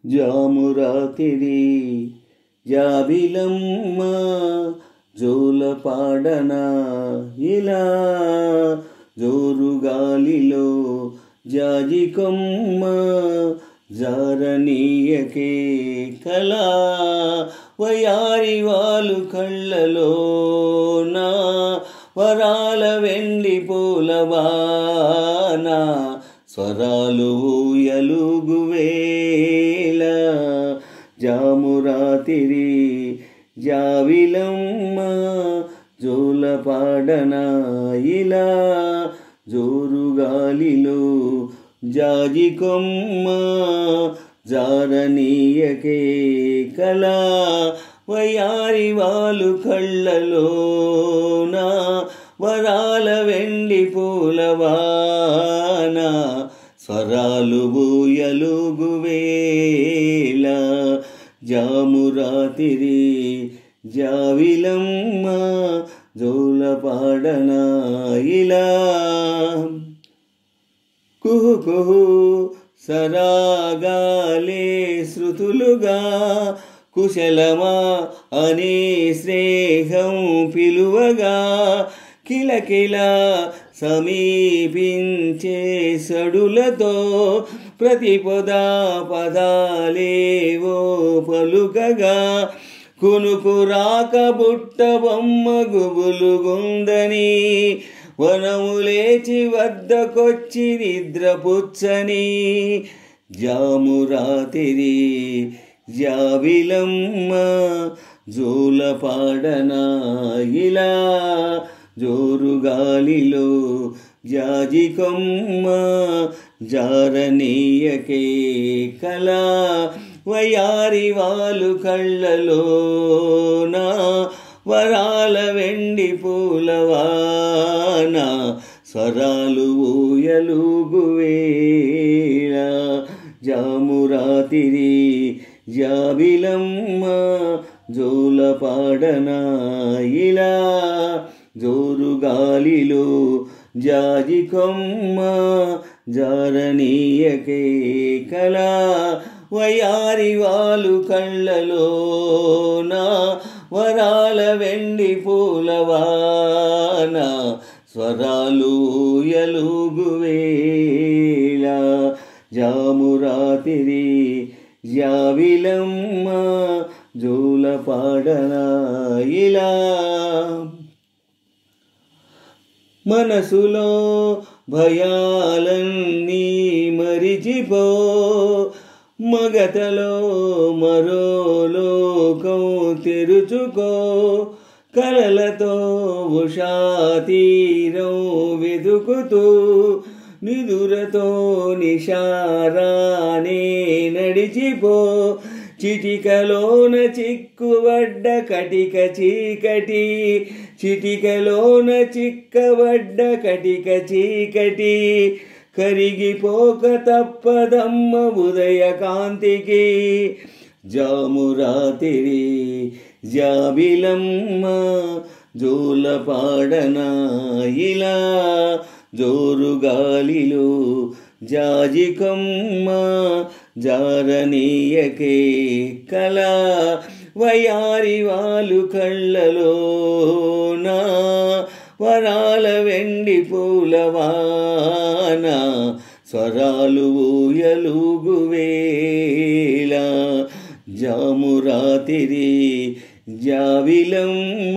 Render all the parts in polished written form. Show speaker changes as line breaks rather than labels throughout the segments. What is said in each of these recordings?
జామురాతిరి జాబిలమ్మ జోలపాడనా ఇలా జోరుగాలిలో జాజికొమ్మ జారనీయకే కళా వయారి వాలు కళ్ళలోనా వరాల వెండి పూలవానా స్వరాలు ఊయలుగువేళ జామురాతిరి జావిలమ్మ జోలపాడనా ఇలా జోరుగాలిలో జాజికొమ్మ జారనీయకే కళా వయారి వాలు కళ్ళలోనా వరాల వెండి పూలవానా స్వరాలు ఊయలుగువేళ జామురాతిరి జావిలమ్మ జోలపాడనా ఇలా కుహు కుహు సరాగాలే శృతులుగా కుశలమా అనే స్నేహం పిలువగా కిలకిల సమీపించే సడులతో ప్రతిపదా పదాలేవో పలుకగా కునుకు రాక బుట్ట బొమ్మ గుబులుగుందని వనము లేచి వద్దకొచ్చి నిద్రపుచ్చని జామురాతిరి జావిలమ్మ జోలపాడనా ఇలా జోరుగాలిలో జాజికొమ్మ జారనీయకే కళా వయారి వాలు కళ్ళలోనా వరాల వెండి పూలవానా స్వరాలు ఊయలుగువేళ జామురాతిరి జాబిలమ్మ జోలపాడనా ఇలా జోరుగాలిలో జాజికొమ్మ జారనీయకే కళా వయారి వాలు కళ్ళలోనా వరాల వెండి పూలవానా స్వరాలు ఊయలుగువేళ జామురాతిరి జావిలమ్మ జోలపాడనా ఇలా మనసులో భయాలన్నీ మరిచిపో మగతలో మరో లోకం తెరుచుకో కలలతో ఉషా తీరం వెతుకుతూ నిదురతో నిషారానే నడిచిపో చిటికలోన చిక్కుబడ్డ కటిక చీకటి చిటికలోన చిక్కబడ్డ కటిక చీకటి కరిగిపోక తప్పదమ్మ ఉదయకాంతికి జామురాతిరి జాబిలమ్మ జోలపాడనా ఇలా జోరుగాలిలో జాజికొమ్మ జారనీయకే కళా వయారి వాలు కళ్ళలోనా వరాల వెండి పూలవానా స్వరాలు ఊయలుగువేళ జామురాతిరి జావిలమ్మ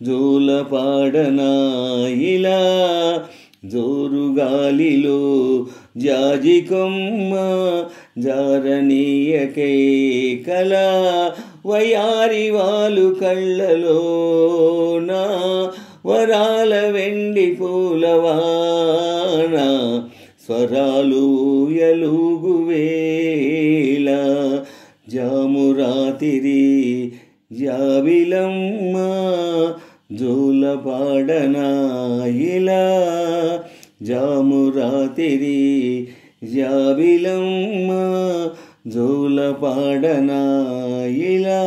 జోలపాడనా ఇలా జోరుగాలిలో జాజికొమ్మ జారనీయకే కళా వయారి వాలు కళ్ళలోనా వరాల వెండి పూలవానా స్వరాలు ఊయలుగువేళ జామురాతిరి జావిలమ్మ జోలపాడనా ఇలా జామురాతిరి జాబిలమ్మ జోలపాడనా ఇలా